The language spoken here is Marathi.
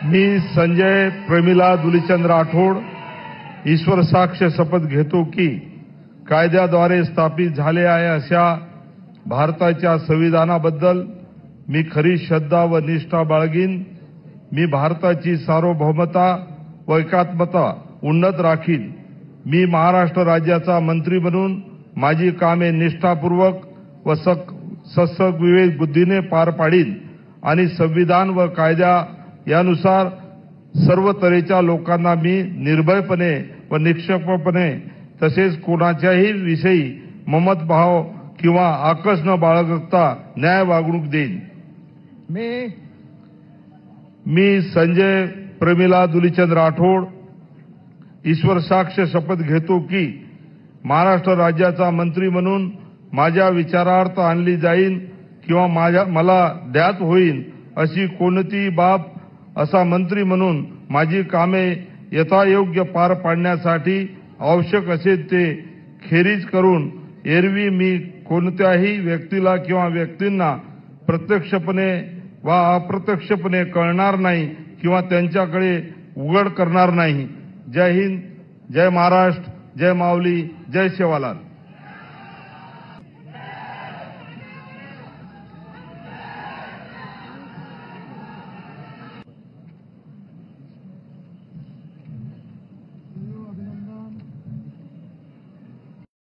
मी संजय प्रमिला दुलीचंद राठोड ईश्वर साक्ष शपथ घेतो की कायद्याद्वारे स्थापित झाले आहे अशा भारताच्या संविधानाबद्दल मी खरी श्रद्धा व निष्ठा बाळगीन. मी भारताची सार्वभौमता व एकात्मता उन्नत राखीन. मी महाराष्ट्र राज्याचा मंत्री म्हणून माझी कामे निष्ठापूर्वक व सत्सविवेक बुद्धीने पार पाडीन आणि संविधान व कायदा यानुसार सर्व तऱ्हेच्या लोकांना मी निर्भयपणे व निष्पक्षपणे तसेच कोणाच्याही विषयी ममतभाव किंवा आकस न बाळगता न्याय वागणूक देईन. मी संजय प्रमिला दुलीचंद राठोड ईश्वर साक्ष शपथ घेतो की महाराष्ट्र राज्याचा मंत्री म्हणून माझ्या विचारार्थ आणली जाईल किंवा मला ज्ञात होईल अशी कोणतीही बाब असा मंत्री म्हणून माझी कामे यथायोग्य पार पाडण्यासाठी आवश्यक असेल ते खेरीज करून एरवी मी कोणत्याही व्यक्तीला किंवा व्यक्तींना प्रत्यक्षपणे वा अप्रत्यक्षपणे कळणार नाही किंवा त्यांच्याकडे उघड करणार नाही. जय हिंद, जय महाराष्ट्र, जय माऊली, जय सेवालाल.